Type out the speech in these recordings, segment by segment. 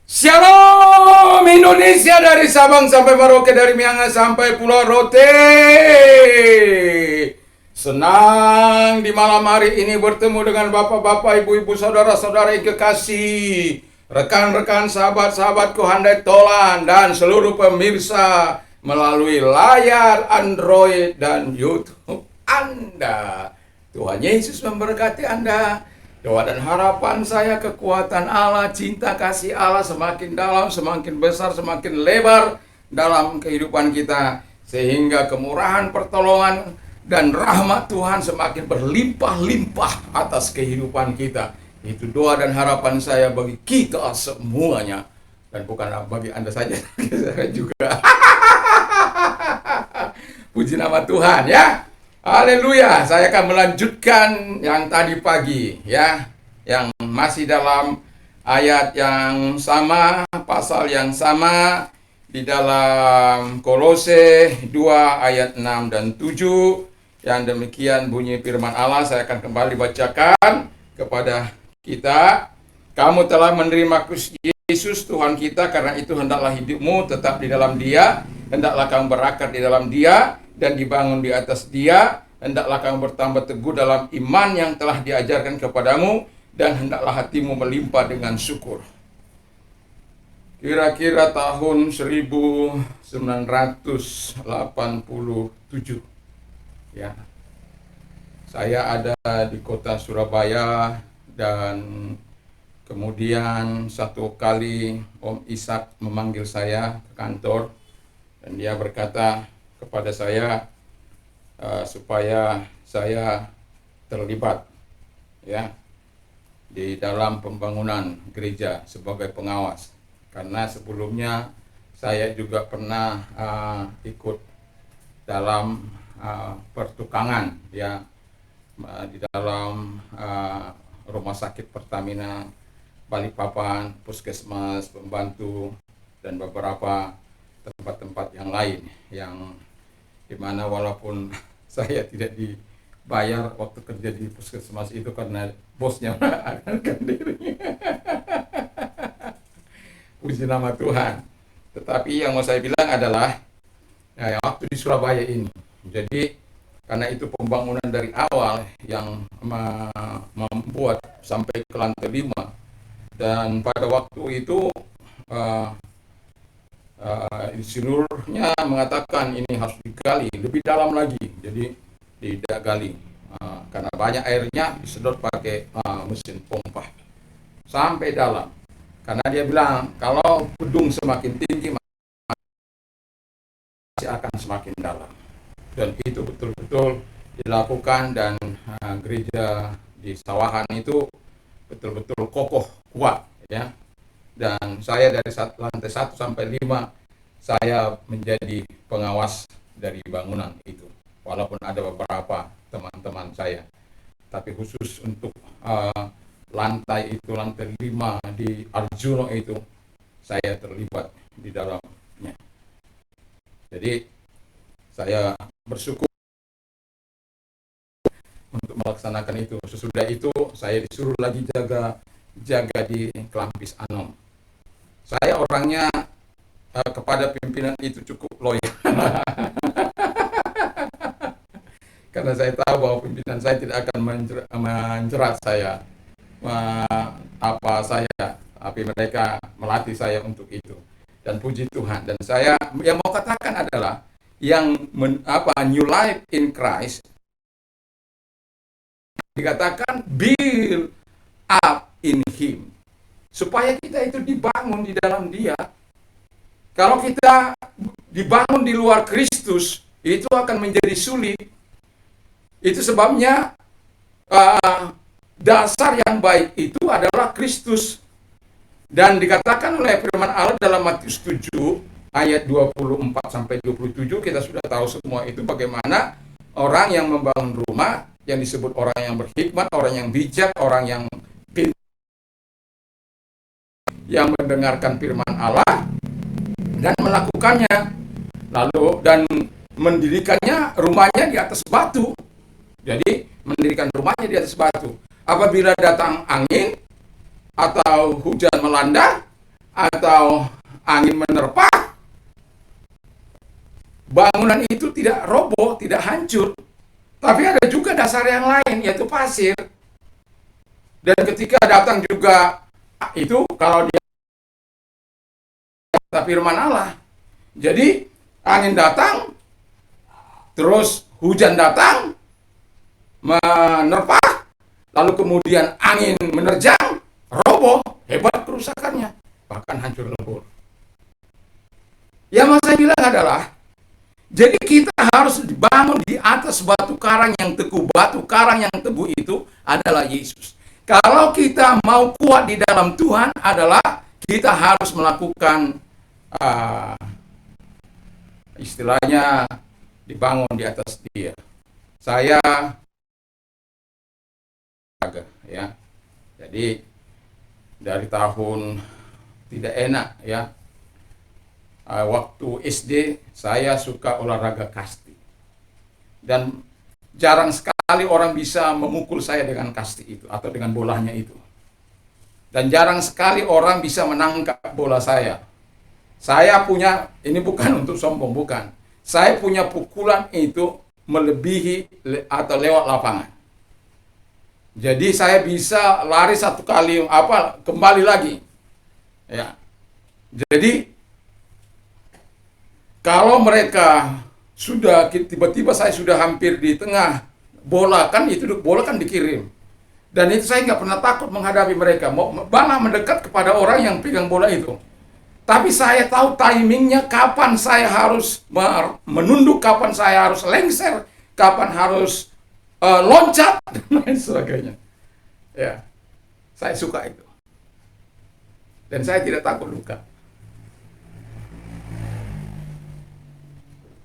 Shalom Indonesia, dari Sabang sampai Merauke, dari Miangas sampai Pulau Rote. Senang di malam hari ini bertemu dengan bapak-bapak, ibu-ibu, saudara-saudara yang kekasih, rekan-rekan, sahabat-sahabatku handai tolan, dan seluruh pemirsa melalui layar Android dan YouTube Anda. Tuhan Yesus memberkati Anda. Doa dan harapan saya, kekuatan Allah, cinta kasih Allah semakin dalam, semakin besar, semakin lebar dalam kehidupan kita, sehingga kemurahan, pertolongan, dan rahmat Tuhan semakin berlimpah-limpah atas kehidupan kita. Itu doa dan harapan saya bagi kita semuanya, dan bukan bagi Anda saja, saya juga. Puji nama Tuhan ya. Haleluya. Saya akan melanjutkan yang tadi pagi ya, yang masih dalam ayat yang sama, pasal yang sama di dalam Kolose 2 ayat 6 dan 7. Yang demikian bunyi firman Allah. Saya akan kembali bacakan kepada kita. Kamu telah menerima Kristus Yesus Tuhan kita, karena itu hendaklah hidupmu tetap di dalam Dia, hendaklah kamu berakar di dalam Dia dan dibangun di atas Dia, hendaklah kamu bertambah teguh dalam iman yang telah diajarkan kepadamu, dan hendaklah hatimu melimpah dengan syukur. Kira-kira tahun 1987 ya, saya ada di kota Surabaya, dan kemudian satu kali Om Ishak memanggil saya ke kantor, dan dia berkata kepada saya supaya saya terlibat ya di dalam pembangunan gereja sebagai pengawas, karena sebelumnya saya juga pernah ikut dalam pertukangan ya di dalam rumah sakit Pertamina Balikpapan, puskesmas, pembantu, dan beberapa tempat-tempat yang lain, yang dimana walaupun saya tidak dibayar waktu kerja di puskesmas itu karena bosnya mengangkat diri. Puji nama Tuhan. Tetapi yang mau saya bilang adalah ya, waktu di Surabaya ini, jadi karena itu pembangunan dari awal yang membuat sampai ke lantai 5, dan pada waktu itu insinyurnya mengatakan ini harus digali lebih dalam lagi, jadi tidak gali karena banyak airnya, disedot pakai mesin pompa sampai dalam, karena dia bilang kalau gedung semakin tinggi masih akan semakin dalam, dan itu betul-betul dilakukan, dan gereja di Sawahan itu betul-betul kokoh, kuat ya. Dan saya dari lantai 1 sampai 5 saya menjadi pengawas dari bangunan itu, walaupun ada beberapa teman-teman saya, tapi khusus untuk lantai 5 di Arjuno itu saya terlibat di dalamnya. Jadi saya bersyukur untuk melaksanakan itu. Sesudah itu saya disuruh lagi jaga di Kelampis Anom. Saya orangnya kepada pimpinan itu cukup loyal. Karena saya tahu bahwa pimpinan saya tidak akan menjerat saya tapi mereka melatih saya untuk itu. Dan puji Tuhan. Dan saya yang mau katakan adalah yang new life in Christ dikatakan build up in Him, supaya kita itu dibangun di dalam Dia. Kalau kita dibangun di luar Kristus, itu akan menjadi sulit. Itu sebabnya dasar yang baik itu adalah Kristus. Dan dikatakan oleh firman Allah dalam Matius 7 ayat 24 sampai 27, kita sudah tahu semua itu, bagaimana orang yang membangun rumah, yang disebut orang yang berhikmat, orang yang bijak, orang yang mendengarkan firman Allah dan melakukannya, lalu dan mendirikannya, rumahnya di atas batu. Jadi mendirikan rumahnya di atas batu. Apabila datang angin atau hujan melanda, atau angin menerpa, bangunan itu tidak roboh, tidak hancur. Tapi ada juga dasar yang lain, yaitu pasir. Dan ketika datang juga itu, kalau dia firman Allah. Jadi angin datang, terus hujan datang, menerpa, lalu kemudian angin menerjang, roboh, hebat kerusakannya, bahkan hancur lebur. Yang mau saya bilang adalah, jadi kita harus dibangun di atas batu karang yang teguh. Batu karang yang teguh itu adalah Yesus. Kalau kita mau kuat di dalam Tuhan adalah kita harus melakukan istilahnya dibangun di atas Dia. Saya ya. Jadi dari tahun tidak enak ya. Waktu SD saya suka olahraga kasti. Dan jarang sekali orang bisa memukul saya dengan kasti itu atau dengan bolanya itu. Dan jarang sekali orang bisa menangkap bola saya. Saya punya, ini bukan untuk sombong, bukan. Saya punya pukulan itu melebihi atau lewat lapangan. Jadi saya bisa lari satu kali kembali lagi. Ya. Jadi kalau mereka sudah tiba-tiba saya sudah hampir di tengah bola kan dikirim. Dan itu saya nggak pernah takut menghadapi mereka. Malah mendekat kepada orang yang pegang bola itu. Tapi saya tahu timingnya kapan saya harus menunduk, kapan saya harus lengser, kapan harus loncat, dan lain sebagainya. Ya, saya suka itu. Dan saya tidak takut luka.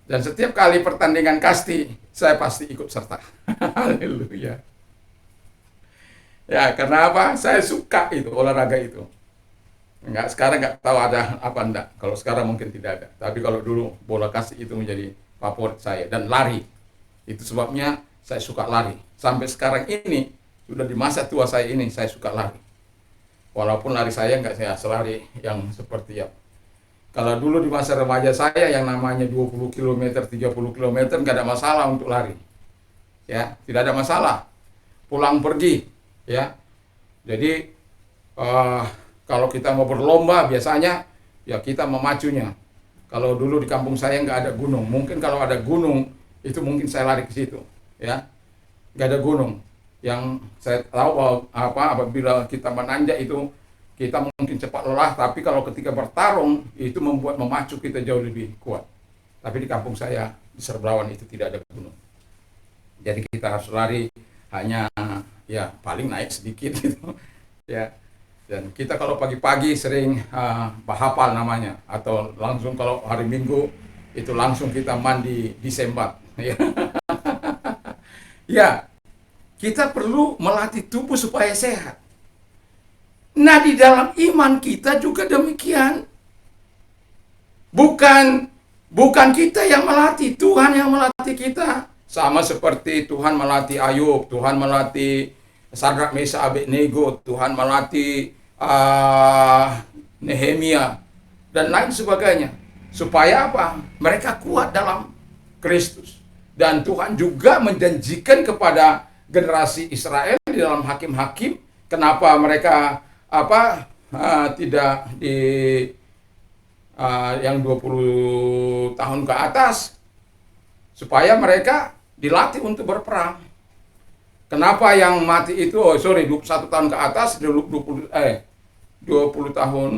Dan setiap kali pertandingan kasti, saya pasti ikut serta. Haleluya. Ya, karena apa? Saya suka itu, olahraga itu. Sekarang nggak tahu ada apa enggak. Kalau sekarang mungkin tidak ada. Tapi kalau dulu bola kasti itu menjadi favorit saya. Dan lari. Itu sebabnya saya suka lari. Sampai sekarang ini, sudah di masa tua saya ini, saya suka lari. Walaupun lari saya nggak saya selari yang seperti ya. Kalau dulu di masa remaja saya yang namanya 20 km, 30 km nggak ada masalah untuk lari. Ya, tidak ada masalah. Pulang pergi, ya. Jadi kalau kita mau berlomba biasanya ya kita memacunya. Kalau dulu di kampung saya nggak ada gunung, mungkin kalau ada gunung itu mungkin saya lari ke situ, ya. Nggak ada gunung. Yang saya tahu apabila kita menanjak itu kita mungkin cepat lelah, tapi kalau ketika bertarung itu membuat memacu kita jauh lebih kuat. Tapi di kampung saya di Serblawan itu tidak ada gunung. Jadi kita harus lari hanya ya paling naik sedikit gitu. Ya. Dan kita kalau pagi-pagi sering bahapal namanya, atau langsung kalau hari Minggu itu langsung kita mandi di Sembat. Ya. Ya, kita perlu melatih tubuh supaya sehat. Nah, di dalam iman kita juga demikian. Bukan kita yang melatih, Tuhan yang melatih kita. Sama seperti Tuhan melatih Ayub, Tuhan melatih Sadrak, Mesak, Abednego, Tuhan melatih Nehemia dan lain sebagainya. Supaya apa? Mereka kuat dalam Kristus. Dan Tuhan juga menjanjikan kepada generasi Israel di dalam Hakim-Hakim, kenapa mereka tidak di yang 20 tahun ke atas, supaya mereka dilatih untuk berperang. Kenapa yang mati itu 21 tahun ke atas, 20 tahun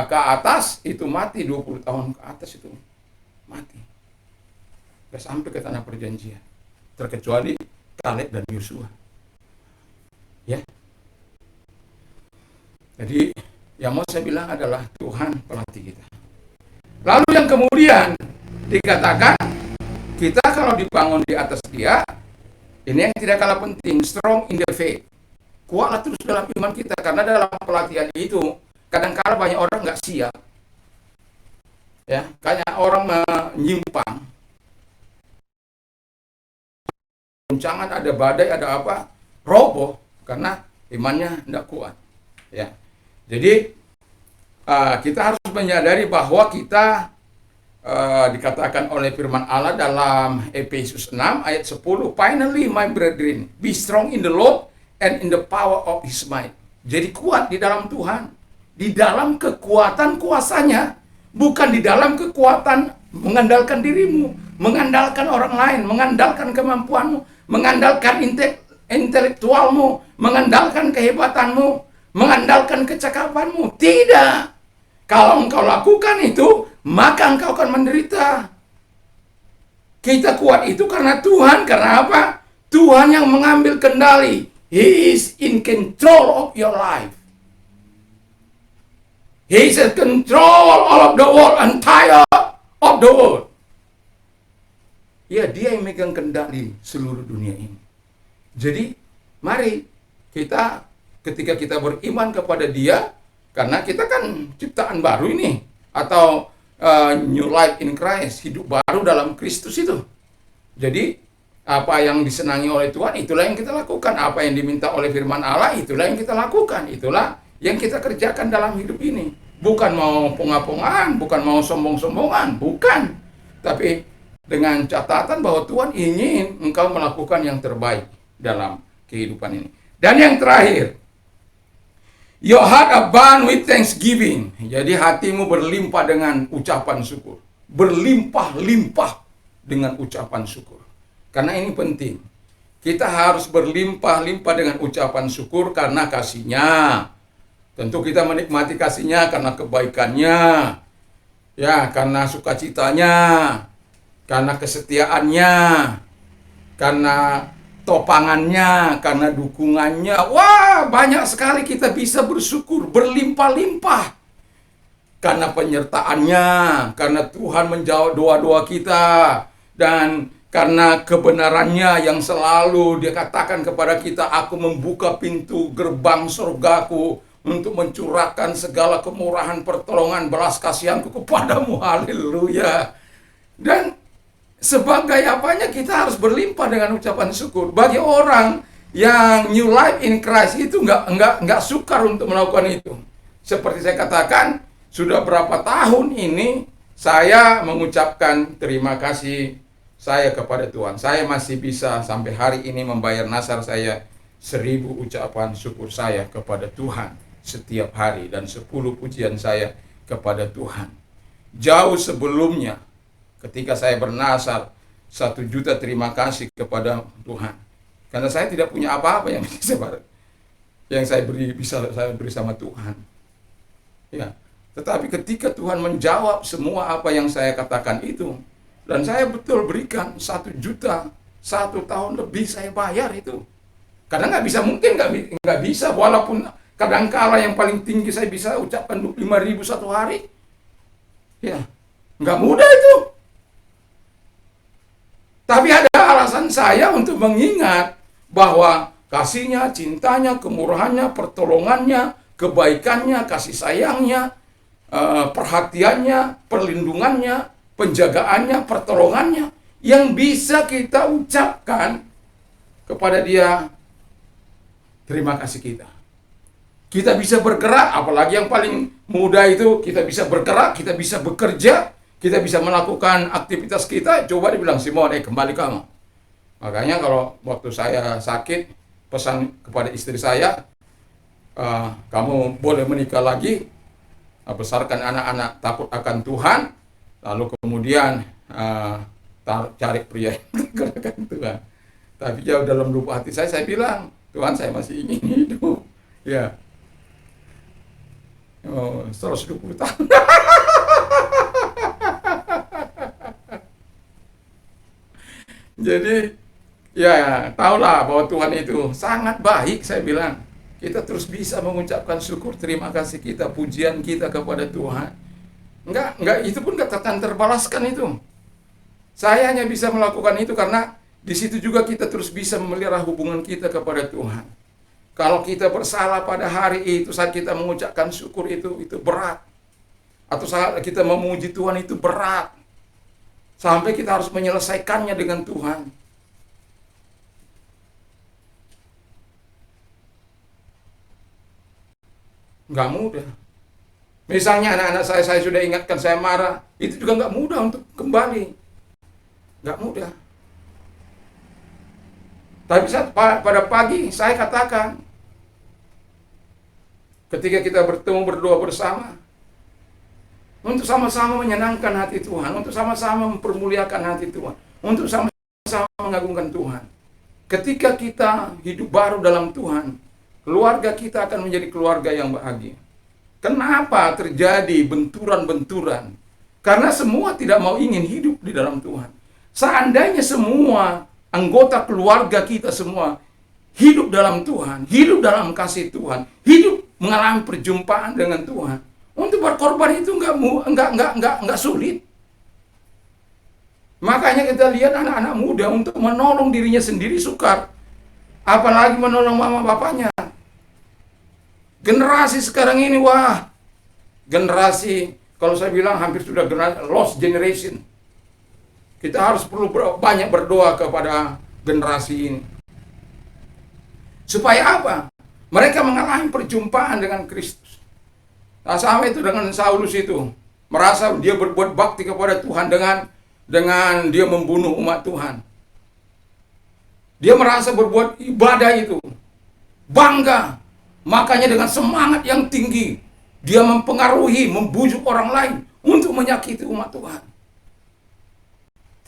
ke atas itu mati, 20 tahun ke atas itu mati. Gak sampai ke tanah perjanjian, terkecuali Kaleb dan Yosua. Ya. Jadi yang mau saya bilang adalah Tuhan pelatih kita. Lalu yang kemudian dikatakan kita kalau dibangun di atas Dia, ini yang tidak kalah penting, strong in the faith. Kuatlah terus dalam iman kita, karena dalam pelatihan itu kadang-kadang banyak orang nggak siap. Ya, banyak orang menyimpang. Guncangan, ada badai, ada apa, roboh karena imannya tidak kuat. Ya. Jadi kita harus menyadari bahwa kita dikatakan oleh firman Allah dalam Efesus 6 ayat 10, finally my brethren, be strong in the Lord and in the power of his might. Jadi kuat di dalam Tuhan, di dalam kekuatan kuasanya, bukan di dalam kekuatan mengandalkan dirimu, mengandalkan orang lain, mengandalkan kemampuanmu, mengandalkan intelektualmu, mengandalkan kehebatanmu, mengandalkan kecakapanmu. Tidak. Kalau engkau lakukan itu, maka engkau akan menderita. Kita kuat itu karena Tuhan. Karena apa? Tuhan yang mengambil kendali. He is in control of your life. He is in control all of the world, entire of the world. Ya, dia yang megang kendali seluruh dunia ini. Jadi, mari kita ketika kita beriman kepada dia, karena kita kan ciptaan baru ini, atau new life in Christ, hidup baru dalam Kristus itu. Jadi apa yang disenangi oleh Tuhan, itulah yang kita lakukan. Apa yang diminta oleh firman Allah, itulah yang kita lakukan. Itulah yang kita kerjakan dalam hidup ini. Bukan mau pongah-pongahan, bukan mau sombong-sombongan, bukan. Tapi dengan catatan bahwa Tuhan ingin engkau melakukan yang terbaik dalam kehidupan ini. Dan yang terakhir, your heart abound with thanksgiving. Jadi hatimu berlimpah dengan ucapan syukur. Berlimpah-limpah dengan ucapan syukur. Karena ini penting. Kita harus berlimpah-limpah dengan ucapan syukur karena kasih-Nya. Tentu kita menikmati kasih-Nya karena kebaikannya. Ya, karena sukacitanya. Karena kesetiaannya. Karena topangannya, karena dukungannya. Wah, banyak sekali kita bisa bersyukur, berlimpah-limpah. Karena penyertaannya, karena Tuhan menjawab doa-doa kita, dan karena kebenarannya yang selalu Dia katakan kepada kita, aku membuka pintu gerbang surgaku untuk mencurahkan segala kemurahan, pertolongan, belas kasihanku kepadamu. Haleluya. Dan sebagai apanya kita harus berlimpah dengan ucapan syukur. Bagi orang yang new life in Christ itu nggak sukar untuk melakukan itu. Seperti saya katakan, sudah berapa tahun ini saya mengucapkan terima kasih saya kepada Tuhan. Saya masih bisa sampai hari ini membayar nasar saya 1000 ucapan syukur saya kepada Tuhan setiap hari, dan 10 pujian saya kepada Tuhan. Jauh sebelumnya, ketika saya bernasar 1 juta terima kasih kepada Tuhan. Karena saya tidak punya apa-apa yang saya beri sama Tuhan. Ya. Tetapi ketika Tuhan menjawab semua apa yang saya katakan itu, dan saya betul berikan 1 juta, 1 tahun lebih saya bayar itu. Karena nggak bisa, walaupun kadangkala yang paling tinggi saya bisa ucapkan 25.000 satu hari. Ya, nggak mudah itu. Tapi ada alasan saya untuk mengingat bahwa kasih-Nya, cintanya, kemurahannya, pertolongannya, kebaikannya, kasih sayangnya, perhatiannya, perlindungannya, penjagaannya, pertolongannya, yang bisa kita ucapkan kepada Dia terima kasih kita. Kita bisa bergerak, apalagi yang paling mudah itu, kita bisa bergerak, kita bisa bekerja, kita bisa melakukan aktivitas kita. Coba dibilang, Simon, kembali kamu. Makanya kalau waktu saya sakit, pesan kepada istri saya, kamu boleh menikah lagi, besarkan anak-anak, takut akan Tuhan, lalu kemudian cari pria yang takut akan Tuhan. Tapi jauh dalam lubuk hati saya bilang, Tuhan, saya masih ingin hidup. Ya, 120 tahun. Jadi, ya, tahulah bahwa Tuhan itu sangat baik, saya bilang. Kita terus bisa mengucapkan syukur, terima kasih kita, pujian kita kepada Tuhan. Enggak, itu pun gak akan terbalaskan itu. Saya hanya bisa melakukan itu karena di situ juga kita terus bisa memelihara hubungan kita kepada Tuhan. Kalau kita bersalah pada hari itu, saat kita mengucapkan syukur itu berat. Atau saat kita memuji Tuhan itu berat. Sampai kita harus menyelesaikannya dengan Tuhan. Nggak mudah. Misalnya anak-anak saya sudah ingatkan, saya marah, itu juga nggak mudah untuk kembali. Nggak mudah. Tapi pada pagi saya katakan, ketika kita bertemu berdoa bersama, untuk sama-sama menyenangkan hati Tuhan, untuk sama-sama mempermuliakan hati Tuhan, untuk sama-sama mengagungkan Tuhan. Ketika kita hidup baru dalam Tuhan, keluarga kita akan menjadi keluarga yang bahagia. Kenapa terjadi benturan-benturan? Karena semua tidak mau ingin hidup di dalam Tuhan. Seandainya semua anggota keluarga kita semua hidup dalam Tuhan, hidup dalam kasih Tuhan, hidup mengalami perjumpaan dengan Tuhan, untuk berkorban itu nggak sulit. Makanya kita lihat anak-anak muda untuk menolong dirinya sendiri sukar, apalagi menolong mama bapaknya. Generasi sekarang ini, wah, generasi, kalau saya bilang hampir sudah lost generation. Kita harus perlu banyak berdoa kepada generasi ini. Supaya apa? Mereka mengalami perjumpaan dengan Kristus. Nah, sama itu dengan Saulus itu. Merasa dia berbuat bakti kepada Tuhan dengan dia membunuh umat Tuhan. Dia merasa berbuat ibadah itu. Bangga. Makanya dengan semangat yang tinggi, dia mempengaruhi, membujuk orang lain untuk menyakiti umat Tuhan.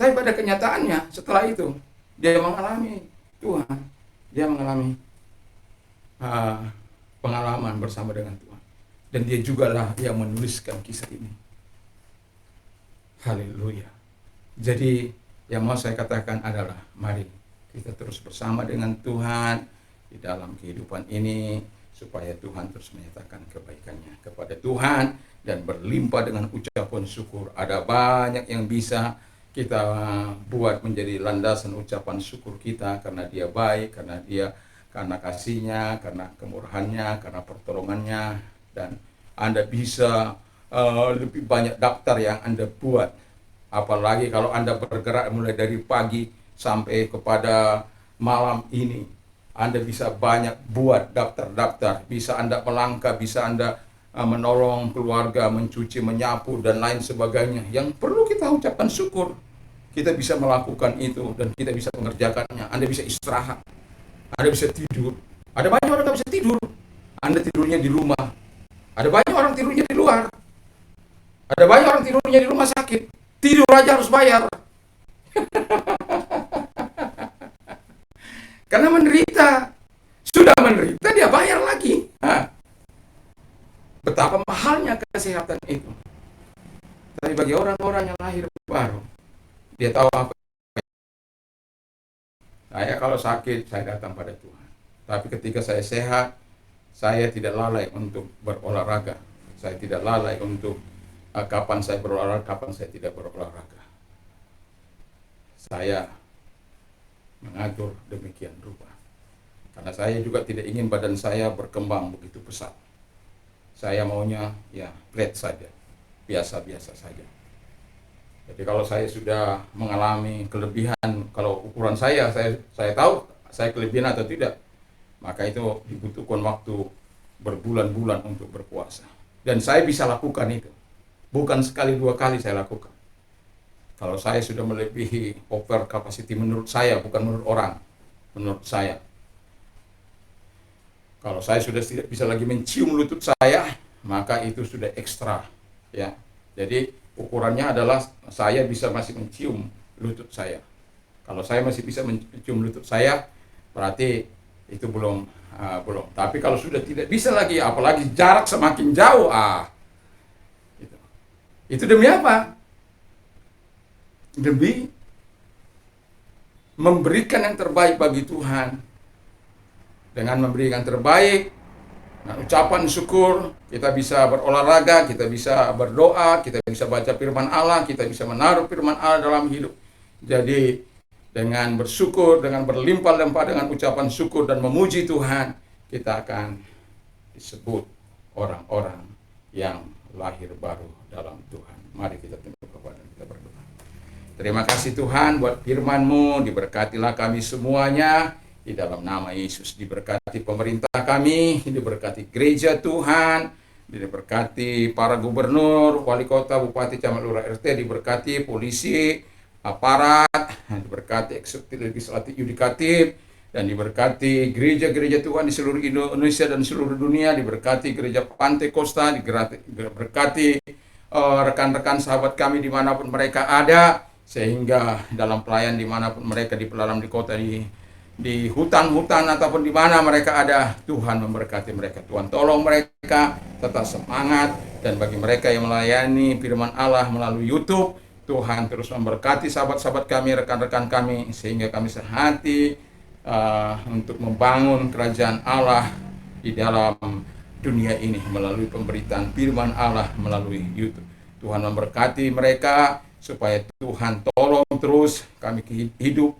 Tapi pada kenyataannya setelah itu, dia mengalami Tuhan. Dia mengalami pengalaman bersama dengan Tuhan. Dan dia jugalah yang menuliskan kisah ini. Haleluya. Jadi yang mau saya katakan adalah, mari kita terus bersama dengan Tuhan di dalam kehidupan ini, supaya Tuhan terus menyatakan kebaikannya kepada Tuhan dan berlimpah dengan ucapan syukur. Ada banyak yang bisa kita buat menjadi landasan ucapan syukur kita, karena dia baik, karena kasihnya, karena kemurahannya, karena pertolongannya. Dan Anda bisa lebih banyak daftar yang Anda buat. Apalagi kalau Anda bergerak mulai dari pagi sampai kepada malam ini, Anda bisa banyak buat daftar-daftar. Bisa Anda melangkah, bisa Anda menolong keluarga, mencuci, menyapu, dan lain sebagainya. Yang perlu kita ucapkan syukur. Kita bisa melakukan itu dan kita bisa mengerjakannya. Anda bisa istirahat. Anda bisa tidur. Ada banyak orang yang bisa tidur. Anda tidurnya di rumah. Ada banyak orang tidurnya di luar. Ada banyak orang tidurnya di rumah sakit. Tidur aja harus bayar. Karena menderita. Sudah menderita, dia bayar lagi. Betapa mahalnya kesehatan itu. Tapi bagi orang-orang yang lahir baru, dia tahu apa. Saya kalau sakit, saya datang pada Tuhan. Tapi ketika saya sehat, saya tidak lalai untuk berolahraga. Saya tidak lalai untuk kapan saya berolahraga, kapan saya tidak berolahraga. Saya mengatur demikian rupa. Karena saya juga tidak ingin badan saya berkembang begitu pesat. Saya maunya ya flat saja, biasa-biasa saja. Jadi kalau saya sudah mengalami kelebihan, kalau ukuran saya tahu saya kelebihan atau tidak, maka itu dibutuhkan waktu berbulan-bulan untuk berpuasa. Dan saya bisa lakukan itu. Bukan sekali dua kali saya lakukan. Kalau saya sudah melebihi over capacity menurut saya, bukan menurut orang, menurut saya. Kalau saya sudah tidak bisa lagi mencium lutut saya, maka itu sudah ekstra, ya. Jadi ukurannya adalah saya bisa masih mencium lutut saya. Kalau saya masih bisa mencium lutut saya, berarti itu belum. Tapi kalau sudah tidak bisa lagi, apalagi jarak semakin jauh, itu demi apa? Demi memberikan yang terbaik bagi Tuhan. Dengan memberikan yang terbaik, nah, ucapan syukur, kita bisa berolahraga, kita bisa berdoa, kita bisa baca firman Allah, kita bisa menaruh firman Allah dalam hidup. Jadi dengan bersyukur, dengan berlimpah-limpah dengan ucapan syukur dan memuji Tuhan, kita akan disebut orang-orang yang lahir baru dalam Tuhan. Mari kita tunduk kepada kita berdoa. Terima kasih Tuhan buat firman-Mu, diberkatilah kami semuanya. Di dalam nama Yesus, diberkati pemerintah kami, diberkati gereja Tuhan, diberkati para gubernur, wali kota, bupati, camat, lurah, RT, diberkati polisi, aparat, diberkati eksekutif, legislatif, yudikatif, dan diberkati gereja-gereja Tuhan di seluruh Indonesia dan seluruh dunia, diberkati gereja Pantai Costa, diberkati rekan-rekan sahabat kami dimanapun mereka ada, sehingga dalam pelayan dimanapun mereka, di pelalang, di kota, di hutan-hutan ataupun di mana mereka ada, Tuhan memberkati mereka. Tuhan tolong mereka tetap semangat, dan bagi mereka yang melayani firman Allah melalui YouTube, Tuhan terus memberkati sahabat-sahabat kami, rekan-rekan kami, sehingga kami sehati untuk membangun kerajaan Allah di dalam dunia ini melalui pemberitaan firman Allah melalui YouTube. Tuhan memberkati mereka supaya Tuhan tolong terus kami hidup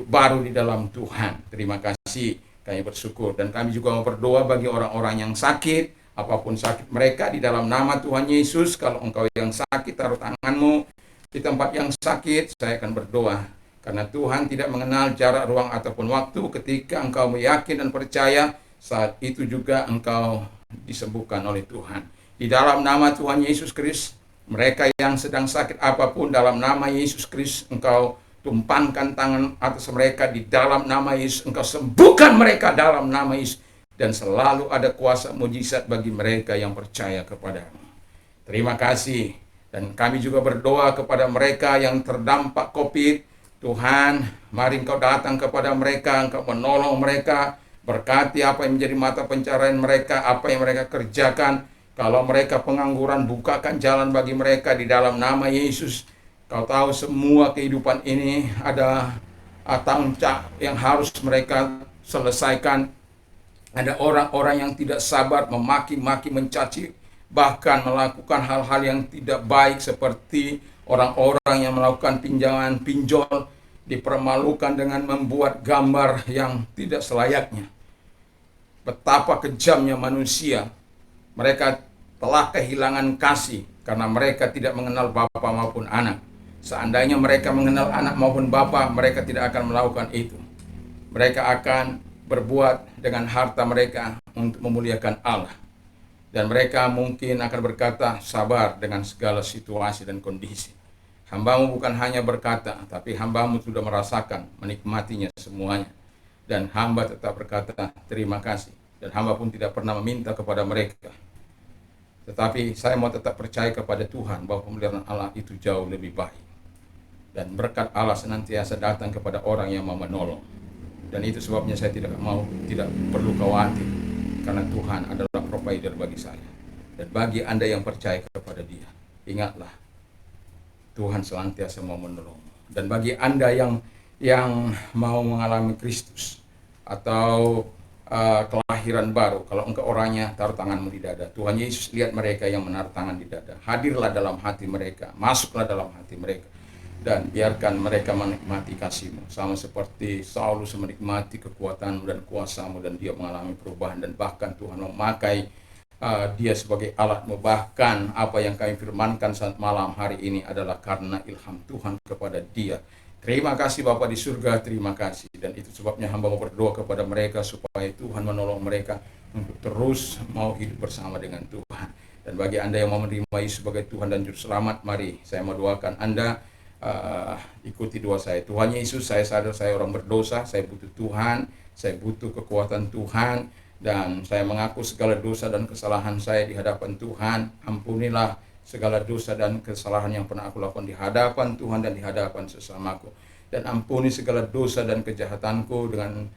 baru di dalam Tuhan. Terima kasih, kami bersyukur, dan kami juga mau berdoa bagi orang-orang yang sakit, apapun sakit mereka, di dalam nama Tuhan Yesus. Kalau engkau yang sakit, taruh tanganmu di tempat yang sakit. Saya akan berdoa, karena Tuhan tidak mengenal jarak, ruang, ataupun waktu. Ketika engkau meyakin dan percaya, saat itu juga engkau disembuhkan oleh Tuhan. Di dalam nama Tuhan Yesus Kristus, mereka yang sedang sakit apapun, dalam nama Yesus Kristus, engkau tumpangkan tangan atas mereka. Di dalam nama Yesus, engkau sembuhkan mereka dalam nama Yesus. Dan selalu ada kuasa mujizat bagi mereka yang percaya kepadamu. Terima kasih. Dan kami juga berdoa kepada mereka yang terdampak COVID. Tuhan, mari engkau datang kepada mereka, engkau menolong mereka, berkati apa yang menjadi mata pencarian mereka, apa yang mereka kerjakan. Kalau mereka pengangguran, bukakan jalan bagi mereka di dalam nama Yesus. Kau tahu semua kehidupan ini ada tanggung jawab yang harus mereka selesaikan. Ada orang-orang yang tidak sabar, memaki-maki, mencaci, bahkan melakukan hal-hal yang tidak baik, seperti orang-orang yang melakukan pinjaman pinjol, dipermalukan dengan membuat gambar yang tidak selayaknya. Betapa kejamnya manusia. Mereka telah kehilangan kasih karena mereka tidak mengenal bapa maupun anak. Seandainya mereka mengenal anak maupun bapa, mereka tidak akan melakukan itu. Mereka akan berbuat dengan harta mereka untuk memuliakan Allah. Dan mereka mungkin akan berkata, sabar dengan segala situasi dan kondisi. Hambamu bukan hanya berkata, tapi hambamu sudah merasakan, menikmatinya semuanya. Dan hamba tetap berkata, terima kasih. Dan hamba pun tidak pernah meminta kepada mereka. Tetapi saya mau tetap percaya kepada Tuhan bahwa pemeliharaan Allah itu jauh lebih baik. Dan berkat Allah senantiasa datang kepada orang yang mau menolong. Dan itu sebabnya saya tidak perlu khawatir, karena Tuhan adalah provider bagi saya. Dan bagi Anda yang percaya kepada Dia, ingatlah, Tuhan senantiasa mau menolong. Dan bagi Anda yang mau mengalami Kristus atau kelahiran baru, kalau engkau orangnya, taruh tanganmu di dada. Tuhan Yesus lihat mereka yang menaruh tangan di dada. Hadirlah dalam hati mereka, masuklah dalam hati mereka, dan biarkan mereka menikmati kasih-Mu, sama seperti Saulus menikmati kekuatan-Mu dan kuasa-Mu, dan dia mengalami perubahan, dan bahkan Tuhan memakai dia sebagai alat-Mu. Bahkan apa yang kami firmankan saat malam hari ini adalah karena ilham Tuhan kepada dia. Terima kasih Bapa di surga, terima kasih. Dan itu sebabnya hamba mau berdoa kepada mereka supaya Tuhan menolong mereka untuk terus mau hidup bersama dengan Tuhan. Dan bagi Anda yang mau menerima Yesus sebagai Tuhan dan Juru Selamat, mari saya mau doakan Anda. Ikuti doa saya. Tuhan Yesus, saya sadar saya orang berdosa, saya butuh Tuhan, saya butuh kekuatan Tuhan, dan saya mengaku segala dosa dan kesalahan saya di hadapan Tuhan. Ampunilah segala dosa dan kesalahan yang pernah aku lakukan di hadapan Tuhan dan di hadapan sesamaku, dan ampuni segala dosa dan kejahatanku dengan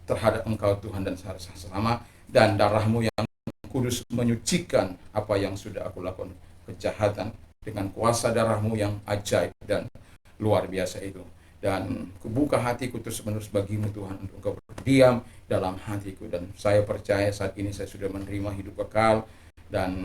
terhadap Engkau Tuhan, dan selama dan darah-Mu yang kudus menyucikan apa yang sudah aku lakukan kejahatan dengan kuasa darah-Mu yang ajaib dan luar biasa itu. Dan kubuka hatiku terus-menerus bagi-Mu Tuhan, untuk Engkau berdiam dalam hatiku. Dan saya percaya saat ini saya sudah menerima hidup kekal dan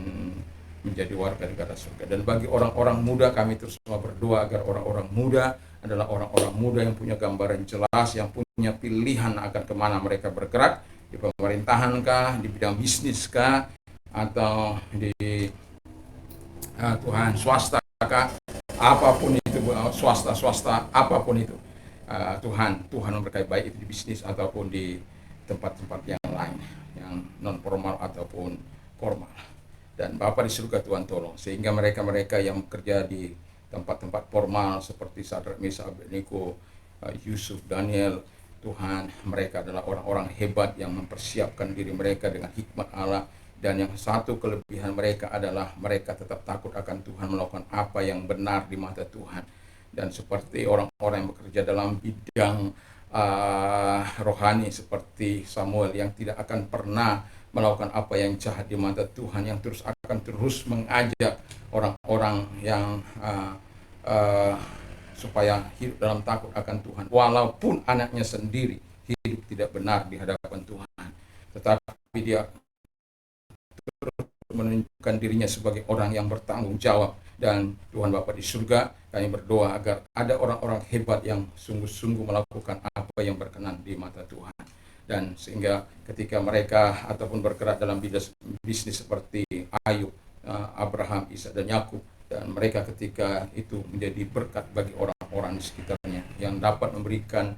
menjadi warga negara surga. Dan bagi orang-orang muda, kami terus berdoa agar orang-orang muda adalah orang-orang muda yang punya gambaran jelas, yang punya pilihan akan kemana mereka bergerak, di pemerintahan kah, di bidang bisnis kah, atau di Tuhan swasta kah, apapun itu, swasta apapun itu, Tuhan memberkati, baik itu di bisnis ataupun di tempat-tempat yang lain yang non formal ataupun formal. Dan Bapa di surga, Tuhan tolong sehingga mereka-mereka yang bekerja di tempat-tempat formal seperti Sadrak, Meshach, Abednego, Yusuf, Daniel, Tuhan, mereka adalah orang-orang hebat yang mempersiapkan diri mereka dengan hikmat Allah. Dan yang satu kelebihan mereka adalah mereka tetap takut akan Tuhan, melakukan apa yang benar di mata Tuhan. Dan seperti orang-orang yang bekerja dalam bidang rohani seperti Samuel yang tidak akan pernah melakukan apa yang jahat di mata Tuhan, yang akan terus mengajak orang-orang yang supaya hidup dalam takut akan Tuhan, walaupun anaknya sendiri hidup tidak benar di hadapan Tuhan, tetapi dia menunjukkan dirinya sebagai orang yang bertanggung jawab. Dan Tuhan Bapa di surga, kami berdoa agar ada orang-orang hebat yang sungguh-sungguh melakukan apa yang berkenan di mata Tuhan. Dan sehingga ketika mereka ataupun bergerak dalam bisnis seperti Ayub, Abraham, Ishak, dan Yakub, dan mereka ketika itu menjadi berkat bagi orang-orang di sekitarnya yang dapat memberikan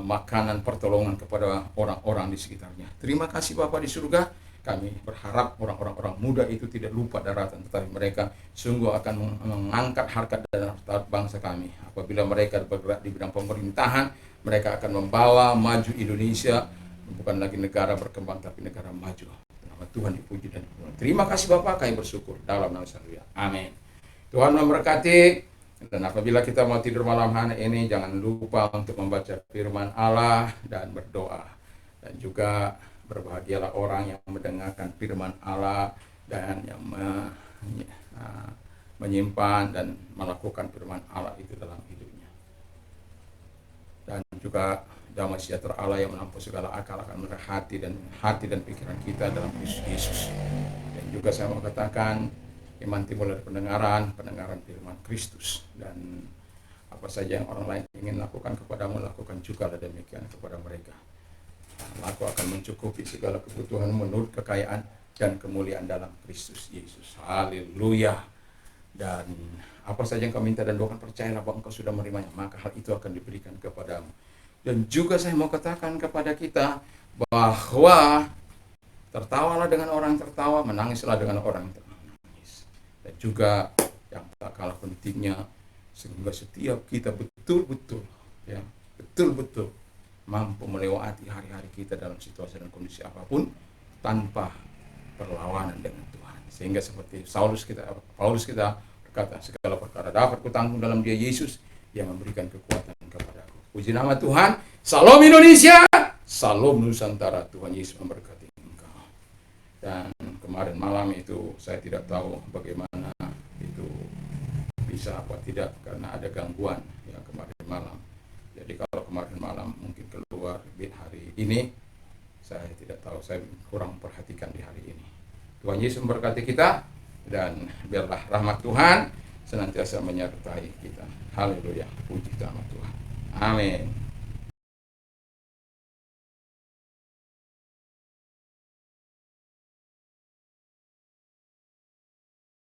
makanan pertolongan kepada orang-orang di sekitarnya. Terima kasih Bapa di surga. Kami berharap orang-orang muda itu tidak lupa daratan, tetapi mereka sungguh akan mengangkat harkat dan harkat bangsa kami. Apabila mereka bergerak di bidang pemerintahan, mereka akan membawa maju Indonesia, bukan lagi negara berkembang, tapi negara maju. Nama Tuhan dipuji dan dipuji. Terima kasih Bapak, kami bersyukur dalam nama Yesus. Amin. Tuhan memberkati. Dan apabila kita mau tidur malam hari ini, jangan lupa untuk membaca firman Allah dan berdoa. Dan juga berbahagialah orang yang mendengarkan firman Allah dan yang menyimpan dan melakukan firman Allah itu dalam hidupnya. Dan juga damai sejahtera Allah yang melampaui segala akal akan memelihara hati dan pikiran kita dalam Kristus Yesus. Dan juga saya mau katakan, iman timbul dari pendengaran firman Kristus. Dan apa saja yang orang lain ingin lakukan kepadamu, lakukan juga demikian kepada mereka. Aku akan mencukupi segala kebutuhan menurut kekayaan dan kemuliaan dalam Kristus Yesus. Haleluya. Dan apa saja yang kau minta dan doakan, percayalah bahwa engkau sudah menerimanya, maka hal itu akan diberikan kepadamu. Dan juga saya mau katakan kepada kita bahwa tertawalah dengan orang yang tertawa, menangislah dengan orang yang menangis. Dan juga yang tak kalah pentingnya, sehingga setiap kita betul-betul mampu melewati hari-hari kita dalam situasi dan kondisi apapun tanpa perlawanan dengan Tuhan. Sehingga seperti Paulus kita berkata, segala perkara dapat kutanggung dalam Dia Yesus yang memberikan kekuatan kepadaku. Puji nama Tuhan. Salam Indonesia, salam Nusantara. Tuhan Yesus memberkati engkau. Dan kemarin malam itu saya tidak tahu bagaimana itu bisa apa tidak, karena ada gangguan yang kemarin malam. Jadi kalau kemarin malam mungkin keluar hari ini, saya tidak tahu, saya kurang perhatikan di hari ini. Tuhan Yesus memberkati kita, dan biarlah rahmat Tuhan senantiasa menyertai kita. Haleluya, puji nama Tuhan. Amin.